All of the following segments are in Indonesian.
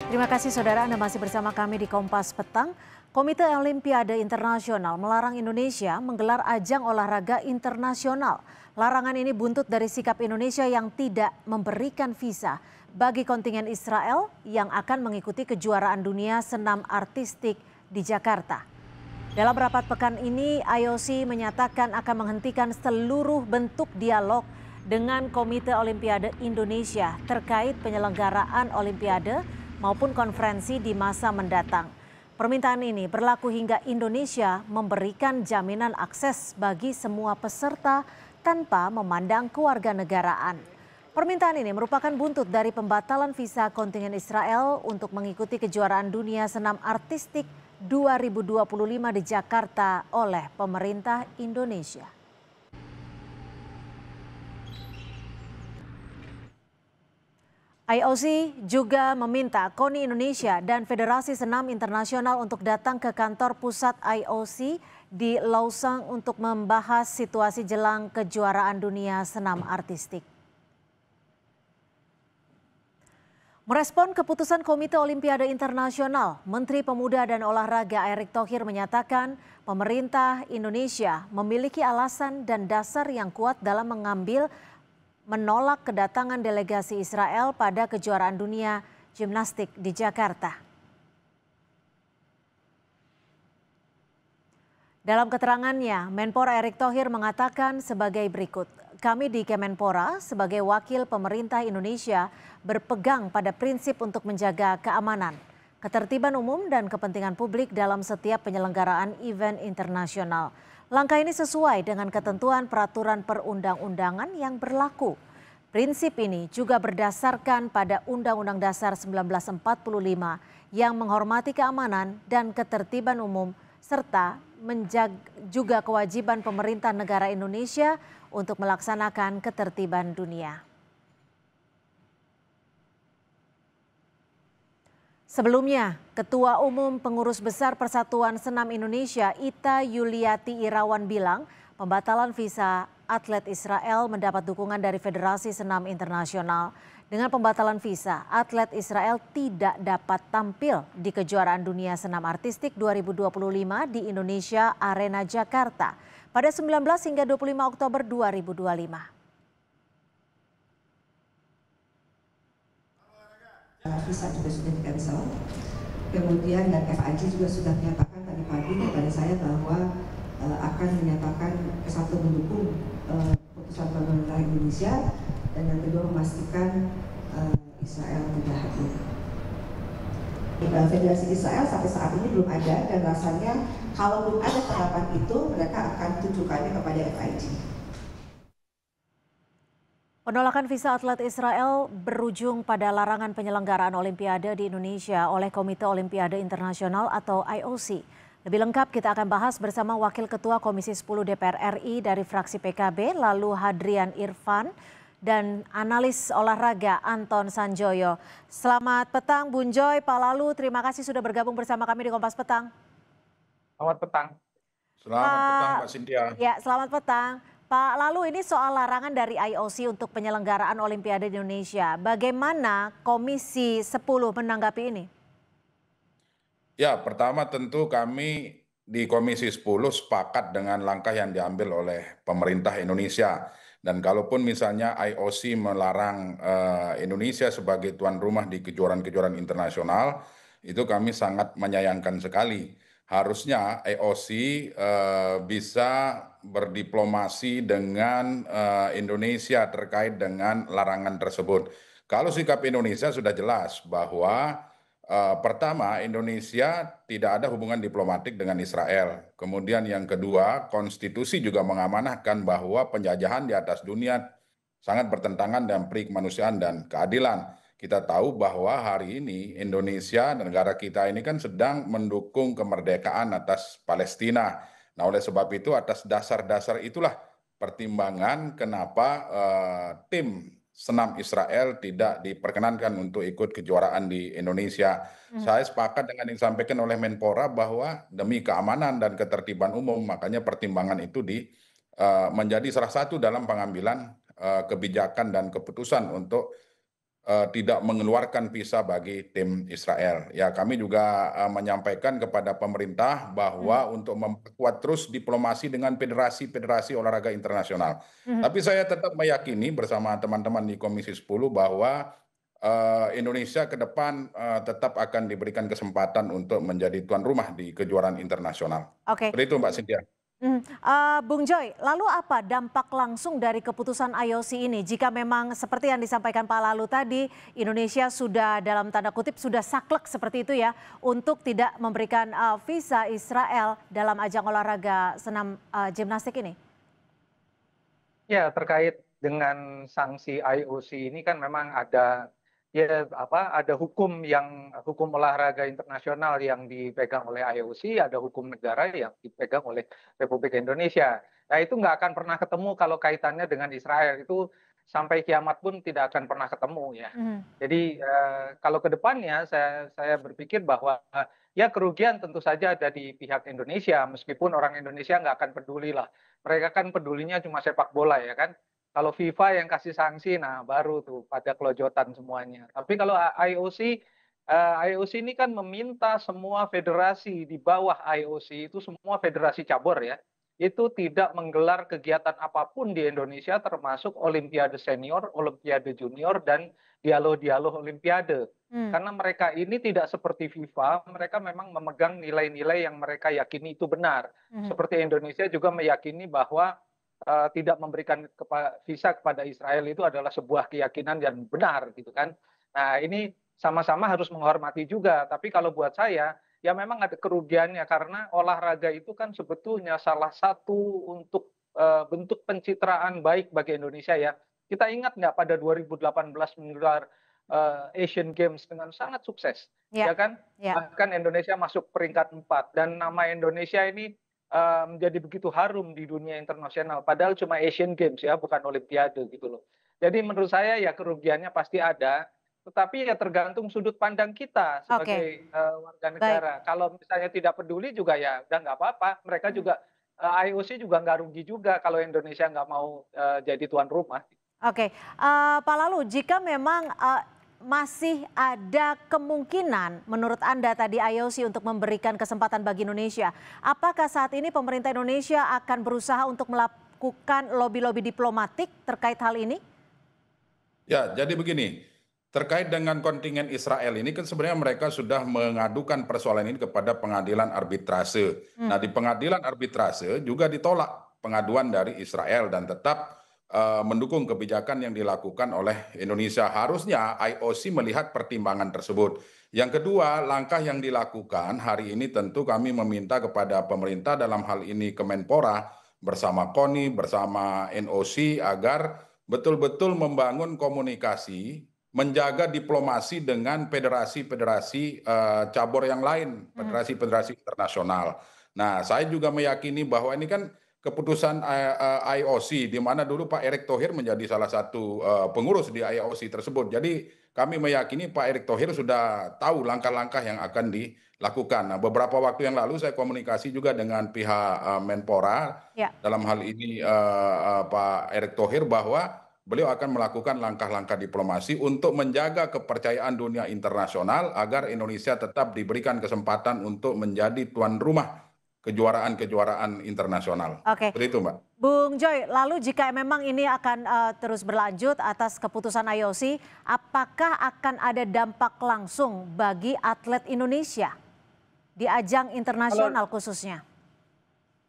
Terima kasih saudara Anda masih bersama kami di Kompas Petang. Komite Olimpiade Internasional melarang Indonesia menggelar ajang olahraga internasional. Larangan ini buntut dari sikap Indonesia yang tidak memberikan visa bagi kontingen Israel yang akan mengikuti kejuaraan dunia senam artistik di Jakarta. Dalam rapat pekan ini, IOC menyatakan akan menghentikan seluruh bentuk dialog dengan Komite Olimpiade Indonesia terkait penyelenggaraan Olimpiade maupun konferensi di masa mendatang. Permintaan ini berlaku hingga Indonesia memberikan jaminan akses bagi semua peserta tanpa memandang kewarganegaraan. Permintaan ini merupakan buntut dari pembatalan visa kontingen Israel untuk mengikuti kejuaraan dunia senam artistik 2025 di Jakarta oleh pemerintah Indonesia. IOC juga meminta KONI Indonesia dan Federasi Senam Internasional untuk datang ke kantor pusat IOC di Lausanne untuk membahas situasi jelang kejuaraan dunia senam artistik. Merespon keputusan Komite Olimpiade Internasional, Menteri Pemuda dan Olahraga Erick Thohir menyatakan pemerintah Indonesia memiliki alasan dan dasar yang kuat dalam menolak kedatangan delegasi Israel pada kejuaraan dunia gimnastik di Jakarta. Dalam keterangannya, Menpora Erick Thohir mengatakan sebagai berikut, kami di Kemenpora sebagai wakil pemerintah Indonesia berpegang pada prinsip untuk menjaga keamanan, ketertiban umum dan kepentingan publik dalam setiap penyelenggaraan event internasional. Langkah ini sesuai dengan ketentuan peraturan perundang-undangan yang berlaku. Prinsip ini juga berdasarkan pada Undang-Undang Dasar 1945 yang menghormati keamanan dan ketertiban umum serta juga kewajiban pemerintah negara Indonesia untuk melaksanakan ketertiban dunia. Sebelumnya, Ketua Umum Pengurus Besar Persatuan Senam Indonesia Ita Yuliati Irawan bilang pembatalan visa atlet Israel mendapat dukungan dari Federasi Senam Internasional. Dengan pembatalan visa, atlet Israel tidak dapat tampil di kejuaraan dunia senam artistik 2025 di Indonesia Arena Jakarta pada 19 hingga 25 Oktober 2025. Visa juga sudah di-cancel. Kemudian dan FIG juga sudah menyatakan tadi pagi kepada saya bahwa akan menyatakan satu mendukung keputusan pemerintah Indonesia dan yang kedua memastikan Israel tidak hadir. Federasi Israel sampai saat ini belum ada dan rasanya kalau belum ada pendapat itu mereka akan tunjukkannya kepada FIG. Penolakan visa atlet Israel berujung pada larangan penyelenggaraan Olimpiade di Indonesia oleh Komite Olimpiade Internasional atau IOC. Lebih lengkap kita akan bahas bersama Wakil Ketua Komisi 10 DPR RI dari fraksi PKB, lalu Hadrian Irfan, dan analis olahraga Anton Sanjoyo. Selamat petang Bung Joy, Pak Lalu, terima kasih sudah bergabung bersama kami di Kompas Petang. Selamat petang. Selamat petang Mbak Cynthia. Ya, selamat petang. Pak Lalu, ini soal larangan dari IOC untuk penyelenggaraan Olimpiade di Indonesia. Bagaimana Komisi 10 menanggapi ini? Ya, pertama tentu kami di Komisi 10 sepakat dengan langkah yang diambil oleh pemerintah Indonesia. Dan kalaupun misalnya IOC melarang Indonesia sebagai tuan rumah di kejuaraan-kejuaraan internasional, itu kami sangat menyayangkan sekali. Harusnya IOC bisa berdiplomasi dengan Indonesia terkait dengan larangan tersebut. Kalau sikap Indonesia sudah jelas bahwa pertama, Indonesia tidak ada hubungan diplomatik dengan Israel. Kemudian yang kedua, konstitusi juga mengamanahkan bahwa penjajahan di atas dunia sangat bertentangan dengan pri kemanusiaan dan keadilan. Kita tahu bahwa hari ini Indonesia, negara kita ini kan sedang mendukung kemerdekaan atas Palestina. Nah, oleh sebab itu atas dasar-dasar itulah pertimbangan kenapa tim senam Israel tidak diperkenankan untuk ikut kejuaraan di Indonesia. Saya sepakat dengan yang disampaikan oleh Menpora bahwa demi keamanan dan ketertiban umum, makanya pertimbangan itu menjadi salah satu dalam pengambilan kebijakan dan keputusan untuk tidak mengeluarkan visa bagi tim Israel. Ya, kami juga menyampaikan kepada pemerintah bahwa untuk memperkuat terus diplomasi dengan federasi-federasi olahraga internasional. Mhm. Tapi saya tetap meyakini bersama teman-teman di Komisi 10 bahwa Indonesia ke depan tetap akan diberikan kesempatan untuk menjadi tuan rumah di kejuaraan internasional. Oke. Seperti itu, Mbak Cynthia. Bung Joy, lalu apa dampak langsung dari keputusan IOC ini jika memang seperti yang disampaikan Pak Lalu tadi, Indonesia sudah dalam tanda kutip sudah saklek seperti itu ya untuk tidak memberikan visa Israel dalam ajang olahraga senam gimnastik ini? Ya, terkait dengan sanksi IOC ini kan memang ada ya ada hukum olahraga internasional yang dipegang oleh IOC, ada hukum negara yang dipegang oleh Republik Indonesia. Nah, itu nggak akan pernah ketemu kalau kaitannya dengan Israel, itu sampai kiamat pun tidak akan pernah ketemu ya. Mhm. Jadi kalau ke depannya saya berpikir bahwa ya kerugian tentu saja ada di pihak Indonesia, meskipun orang Indonesia nggak akan peduli lah. Mereka kan pedulinya cuma sepak bola ya kan. Kalau FIFA yang kasih sanksi, nah baru tuh pada kelojotan semuanya. Tapi kalau IOC ini kan meminta semua federasi di bawah IOC itu semua federasi cabur ya, itu tidak menggelar kegiatan apapun di Indonesia termasuk Olimpiade senior, Olimpiade junior, dan dialog-dialog Olimpiade. Hmm. Karena mereka ini tidak seperti FIFA, mereka memang memegang nilai-nilai yang mereka yakini itu benar. Seperti Indonesia juga meyakini bahwa tidak memberikan visa kepada Israel itu adalah sebuah keyakinan yang benar gitu kan. Nah, ini sama-sama harus menghormati juga. Tapi kalau buat saya, ya memang ada kerugiannya karena olahraga itu kan sebetulnya salah satu untuk bentuk pencitraan baik bagi Indonesia ya. Kita ingat nggak pada 2018 menggelar Asian Games dengan sangat sukses, Ya, ya kan? ya. Bahkan Indonesia masuk peringkat 4 dan nama Indonesia ini menjadi begitu harum di dunia internasional. Padahal cuma Asian Games ya, bukan Olimpiade gitu loh. Jadi menurut saya ya kerugiannya pasti ada, tetapi ya tergantung sudut pandang kita Oke, sebagai warga baik. negara. Kalau misalnya tidak peduli juga ya udah nggak apa-apa. Mereka juga IOC juga nggak rugi juga kalau Indonesia nggak mau jadi tuan rumah. Oke, Pak Lalu, jika memang masih ada kemungkinan menurut Anda tadi IOC untuk memberikan kesempatan bagi Indonesia, apakah saat ini pemerintah Indonesia akan berusaha untuk melakukan lobby-lobby diplomatik terkait hal ini? Ya, jadi begini, terkait dengan kontingen Israel ini kan sebenarnya mereka sudah mengadukan persoalan ini kepada pengadilan arbitrase. Nah, di pengadilan arbitrase juga ditolak pengaduan dari Israel dan tetap mendukung kebijakan yang dilakukan oleh Indonesia. Harusnya IOC melihat pertimbangan tersebut. Yang kedua, langkah yang dilakukan hari ini tentu kami meminta kepada pemerintah dalam hal ini Kemenpora bersama KONI, bersama NOC agar betul-betul membangun komunikasi, menjaga diplomasi dengan federasi-federasi cabur yang lain, federasi-federasi internasional. Nah, saya juga meyakini bahwa ini kan keputusan IOC, di mana dulu Pak Erick Thohir menjadi salah satu pengurus di IOC tersebut. Jadi kami meyakini Pak Erick Thohir sudah tahu langkah-langkah yang akan dilakukan. Nah, beberapa waktu yang lalu saya komunikasi juga dengan pihak Menpora, Ya. dalam hal ini Pak Erick Thohir, bahwa beliau akan melakukan langkah-langkah diplomasi untuk menjaga kepercayaan dunia internasional agar Indonesia tetap diberikan kesempatan untuk menjadi tuan rumah kejuaraan-kejuaraan internasional. Oke. Seperti itu, Mbak. Bung Joy, lalu jika memang ini akan terus berlanjut atas keputusan IOC, apakah akan ada dampak langsung bagi atlet Indonesia di ajang internasional khususnya?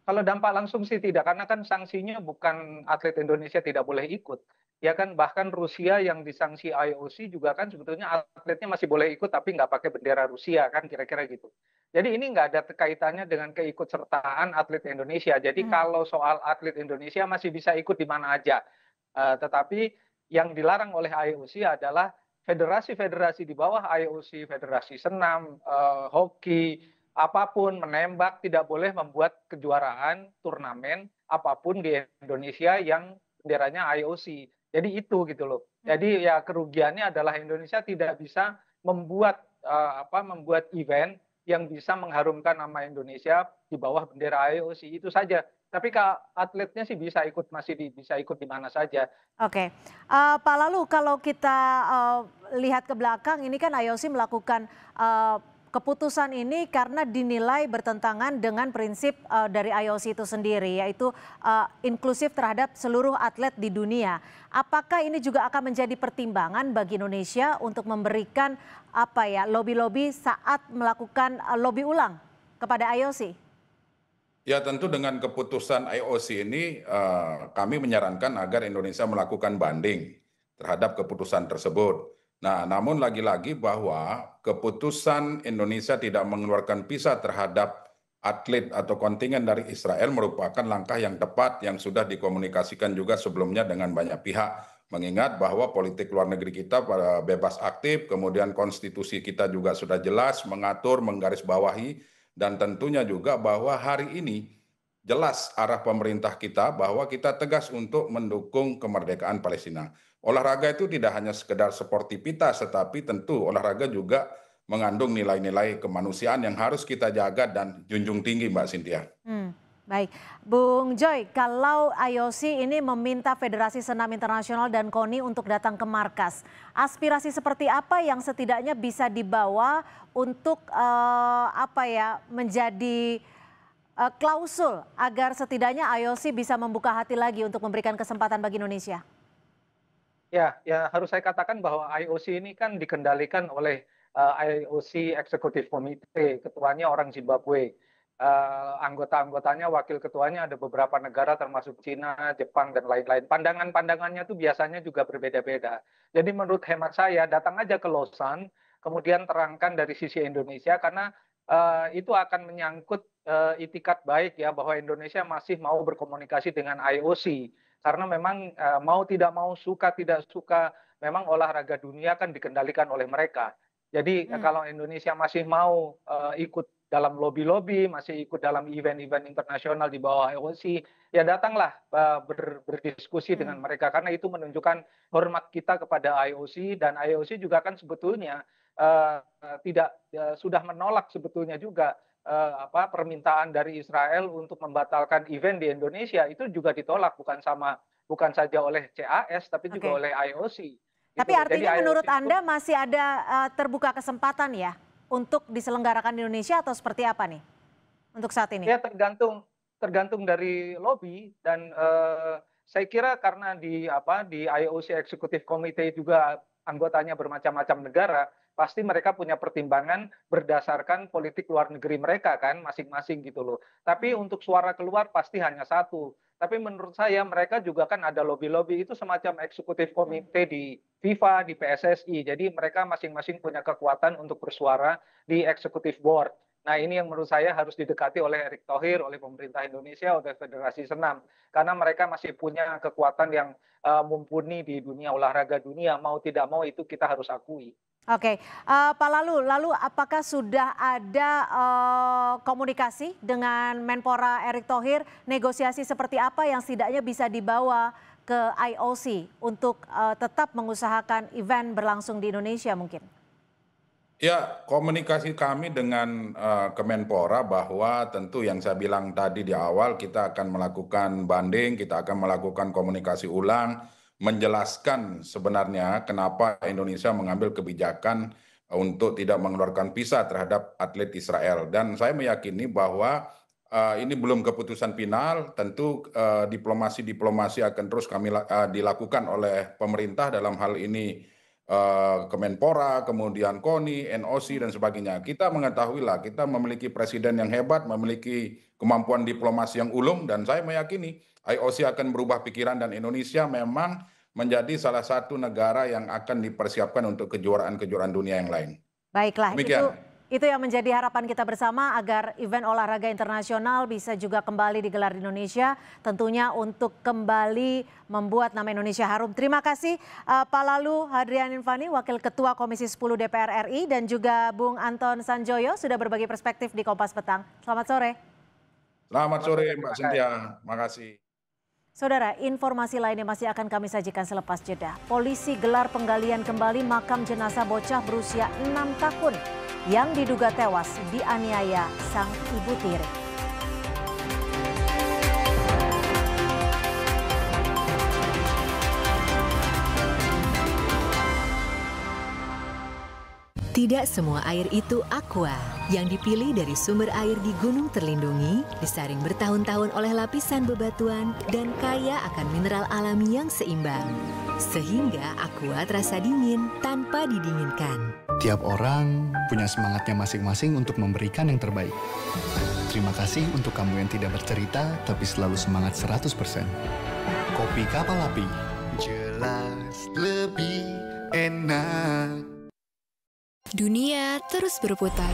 Kalau dampak langsung sih tidak, karena kan sanksinya bukan atlet Indonesia tidak boleh ikut. Ya kan, bahkan Rusia yang disanksi IOC juga kan sebetulnya atletnya masih boleh ikut tapi nggak pakai bendera Rusia kan, kira-kira gitu. Jadi ini nggak ada kaitannya dengan keikutsertaan atlet Indonesia. Jadi kalau soal atlet Indonesia masih bisa ikut di mana aja. Tetapi yang dilarang oleh IOC adalah federasi-federasi di bawah IOC, federasi senam, hoki, apapun, menembak, tidak boleh membuat kejuaraan turnamen apapun di Indonesia yang benderanya IOC. Jadi itu gitu loh. Jadi ya kerugiannya adalah Indonesia tidak bisa membuat membuat event yang bisa mengharumkan nama Indonesia di bawah bendera IOC, itu saja. Tapi atletnya sih bisa ikut di mana saja. Oke, Pak, lalu kalau kita lihat ke belakang, ini kan IOC melakukan keputusan ini karena dinilai bertentangan dengan prinsip dari IOC itu sendiri, yaitu inklusif terhadap seluruh atlet di dunia. Apakah ini juga akan menjadi pertimbangan bagi Indonesia untuk memberikan lobby-lobby saat melakukan lobby ulang kepada IOC? Ya tentu dengan keputusan IOC ini kami menyarankan agar Indonesia melakukan banding terhadap keputusan tersebut. Nah, namun lagi-lagi bahwa keputusan Indonesia tidak mengeluarkan visa terhadap atlet atau kontingen dari Israel merupakan langkah yang tepat yang sudah dikomunikasikan juga sebelumnya dengan banyak pihak. Mengingat bahwa politik luar negeri kita bebas aktif, kemudian konstitusi kita juga sudah jelas mengatur, menggarisbawahi, dan tentunya juga bahwa hari ini jelas arah pemerintah kita bahwa kita tegas untuk mendukung kemerdekaan Palestina. Olahraga itu tidak hanya sekedar sportivitas, tetapi tentu olahraga juga mengandung nilai-nilai kemanusiaan yang harus kita jaga dan junjung tinggi, Mbak Cynthia. Baik, Bung Joy, kalau IOC ini meminta Federasi Senam Internasional dan KONI untuk datang ke markas, aspirasi seperti apa yang setidaknya bisa dibawa untuk menjadi klausul agar setidaknya IOC bisa membuka hati lagi untuk memberikan kesempatan bagi Indonesia? Ya harus saya katakan bahwa IOC ini kan dikendalikan oleh IOC Executive Committee, ketuanya orang Zimbabwe. Anggota-anggotanya, wakil ketuanya ada beberapa negara termasuk Cina, Jepang, dan lain-lain. Pandangannya tuh biasanya juga berbeda-beda. Jadi menurut hemat saya, datang aja ke Lausanne, kemudian terangkan dari sisi Indonesia, karena itu akan menyangkut itikat baik ya, bahwa Indonesia masih mau berkomunikasi dengan IOC. Karena memang mau tidak mau, suka tidak suka, memang olahraga dunia kan dikendalikan oleh mereka. Jadi kalau Indonesia masih mau ikut dalam lobby-lobby, masih ikut dalam event-event internasional di bawah IOC, ya datanglah berdiskusi dengan mereka, karena itu menunjukkan hormat kita kepada IOC, dan IOC juga kan sebetulnya sudah menolak sebetulnya juga permintaan dari Israel untuk membatalkan event di Indonesia. Itu juga ditolak bukan saja oleh CAS tapi juga oleh IOC. Tapi gitu. artinya Jadi menurut IOC Anda masih ada terbuka kesempatan ya untuk diselenggarakan di Indonesia, atau seperti apa nih untuk saat ini? Ya tergantung dari lobby, dan saya kira karena di IOC Executive Committee juga anggotanya bermacam-macam negara, pasti mereka punya pertimbangan berdasarkan politik luar negeri mereka kan masing-masing gitu loh. Tapi untuk suara keluar pasti hanya satu. Tapi menurut saya mereka juga kan ada lobby-lobby, itu semacam eksekutif komite di FIFA, di PSSI. Jadi mereka masing-masing punya kekuatan untuk bersuara di executive board. Nah ini yang menurut saya harus didekati oleh Erick Thohir, oleh pemerintah Indonesia, oleh Federasi Senam. Karena mereka masih punya kekuatan yang mumpuni di dunia olahraga dunia. Mau tidak mau itu kita harus akui. Oke, Pak, lalu apakah sudah ada komunikasi dengan Menpora Erick Thohir, negosiasi seperti apa yang setidaknya bisa dibawa ke IOC untuk tetap mengusahakan event berlangsung di Indonesia mungkin? Ya, komunikasi kami dengan Kemenpora bahwa tentu yang saya bilang tadi di awal, kita akan melakukan banding, kita akan melakukan komunikasi ulang, menjelaskan sebenarnya kenapa Indonesia mengambil kebijakan untuk tidak mengeluarkan visa terhadap atlet Israel. Dan saya meyakini bahwa ini belum keputusan final, tentu diplomasi akan terus kami dilakukan oleh pemerintah, dalam hal ini Kemenpora, kemudian KONI, NOC, dan sebagainya. Kita mengetahuilah, kita memiliki presiden yang hebat, memiliki kemampuan diplomasi yang ulung, dan saya meyakini IOC akan berubah pikiran dan Indonesia memang menjadi salah satu negara yang akan dipersiapkan untuk kejuaraan-kejuaraan dunia yang lain. Baiklah, Demikian. itu yang menjadi harapan kita bersama agar event olahraga internasional bisa juga kembali digelar di Indonesia, tentunya untuk kembali membuat nama Indonesia harum. Terima kasih Pak Lalu Hadrian Infani, Wakil Ketua Komisi 10 DPR RI, dan juga Bung Anton Sanjoyo sudah berbagi perspektif di Kompas Petang. Selamat sore. Selamat sore Mbak Cynthia, makasih. Saudara, informasi lainnya masih akan kami sajikan selepas jeda. Polisi gelar penggalian kembali makam jenazah bocah berusia 6 tahun yang diduga tewas dianiaya sang ibu tiri. Tidak semua air itu aqua. Yang dipilih dari sumber air di gunung terlindungi, disaring bertahun-tahun oleh lapisan bebatuan dan kaya akan mineral alami yang seimbang. Sehingga aqua terasa dingin tanpa didinginkan. Tiap orang punya semangatnya masing-masing untuk memberikan yang terbaik. Terima kasih untuk kamu yang tidak bercerita, tapi selalu semangat 100%. Kopi Kapal Api. Jelas lebih enak. Dunia terus berputar.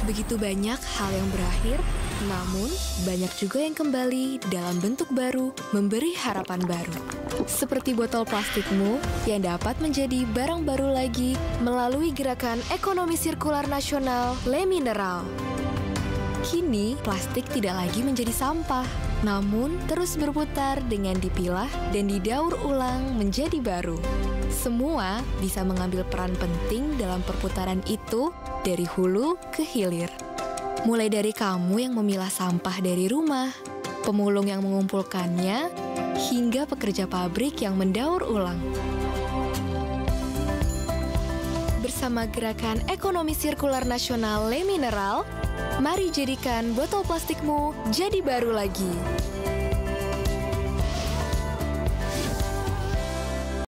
Begitu banyak hal yang berakhir, namun banyak juga yang kembali dalam bentuk baru, memberi harapan baru. Seperti botol plastikmu yang dapat menjadi barang baru lagi melalui gerakan ekonomi sirkular nasional Le Mineral. Kini, plastik tidak lagi menjadi sampah, namun terus berputar dengan dipilah dan didaur ulang menjadi baru. Semua bisa mengambil peran penting dalam perputaran itu dari hulu ke hilir. Mulai dari kamu yang memilah sampah dari rumah, pemulung yang mengumpulkannya, hingga pekerja pabrik yang mendaur ulang. Bersama gerakan ekonomi sirkular nasional Le Mineral, mari jadikan botol plastikmu jadi baru lagi.